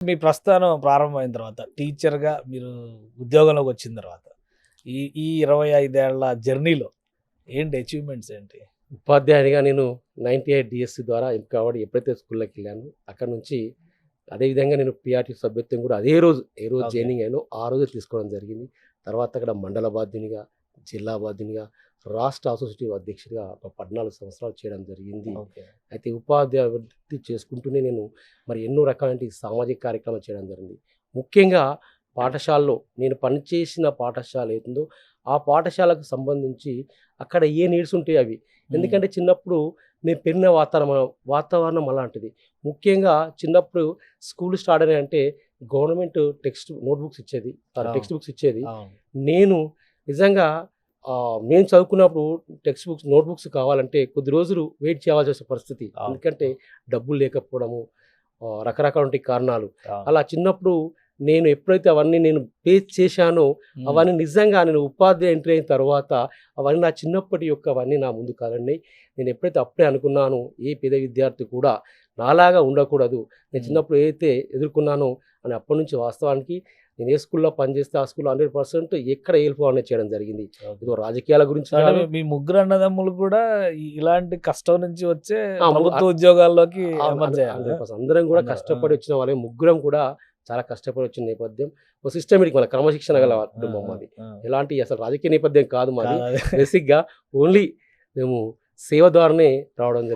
మీ ప్రస్థానం ప్రారంభమైన తర్వాత టీచర్‌గా మీరు ఉద్యోగంలోకి వచ్చిన తర్వాత ఈ 25 ఏళ్ల జర్నీలో ఏంటి అచీవ్‌మెంట్స్ ఏంటి? ఉపాధ్యాయునిగా నేను 98 డిఎస్సి ద్వారా ఎంపిక అవ్వడం ఎప్పుడైతే స్కూల్లోకెళ్ళానో అక్కడి నుంచి అదేవిధంగా నేను పీఆర్టీ సభ్యత్వం కూడా ఏ రోజు ఓకే. జాయినింగ్ అయ్యానో ఆ రోజే తీసుకోవడం జరిగింది. తర్వాత అక్కడ మండల బాధ్యునిగా, జిల్లా బాధ్యునిగా, రాష్ట్ర అసోసియేటివ్ అధ్యక్షుడిగా ఒక 14 సంవత్సరాలు చేయడం జరిగింది. ఓకే. అయితే ఉపాధ్యాయ వృత్తి చేసుకుంటూనే నేను మరి ఎన్నో రకాలైన సామాజిక కార్యక్రమాలు చేయడం జరిగింది. ముఖ్యంగా పాఠశాలలో నేను పనిచేసిన పాఠశాల ఏతుందో ఆ పాఠశాలకు సంబంధించి అక్కడ ఏ నీడ్స్ ఉంటాయి అవి. హ్మ్. ఎందుకంటే చిన్నప్పుడు నేను పెరిగిన వాతావరణం అలాంటిది. ముఖ్యంగా చిన్నప్పుడు స్కూల్ స్టార్ట్ అయినాయంటే గవర్నమెంట్ నోట్‌బుక్స్ ఇచ్చేది. అవును. టెక్స్ట్ బుక్స్ ఇచ్చేది. అవును. నేను నిజంగా మేము చదువుకున్నప్పుడు నోట్‌బుక్స్ కావాలంటే కొద్ది రోజులు వెయిట్ చేయాల్సి వచ్చే పరిస్థితి. అవును. ఎందుకంటే డబ్బులు లేకపోవడము, రకరకాలటువంటి కారణాలు. అవును. అలా చిన్నప్పుడు నేను ఎప్పుడైతే అవన్నీ నేను ఫేస్ చేశానో, హ్మ్. అవన్నీ నిజంగా నేను ఉపాధ్యాయ ఎంట్రీ అయిన తర్వాత అవన్నీ నా చిన్నప్పటి అవన్నీ నా ముందు కదండి. నేను ఎప్పుడైతే అప్పుడే అనుకున్నానో ఏ పేద విద్యార్థి కూడా నాలాగా ఉండకూడదు. నేను హ్మ్. చిన్నప్పుడు ఏదైతే ఎదుర్కొన్నానో అని అప్పటినుంచి వాస్తవానికి నేను ఏ స్కూల్‌లో పనిచేస్తే ఆ స్కూల్‌లో 100% ఎక్కడ ఏలుకోవాలని చేయడం జరిగింది. ఓకే. ఏదో రాజకీయాల గురించి అంటే కాదు. మీ ముగ్గురు అన్నదమ్ములు కూడా ఇలాంటి కష్టం నుంచి వచ్చే ఆ! ప్రభుత్వ ఉద్యోగాల్లోకి అవును. ఎమర్జ్ అయ్యారా? 100% అందరం కూడా అందరూ. ఆ! కష్టపడి వచ్చిన వాళ్ళే. ముగ్గురం కూడా చాలా కష్టపడి వచ్చిన నేపథ్యం. ఒక సిస్టమేటిక్ మన క్రమశిక్షణ ఆ! గల ఆ! కుటుంబం ఆ! మాది. ఆ! ఎలాంటి అసలు రాజకీయ నేపథ్యం కాదు మాది. కాదు అదే. బేసిక్‌గా ఓన్లీ మేము సేవ ద్వారానే రావడం జరిగింది.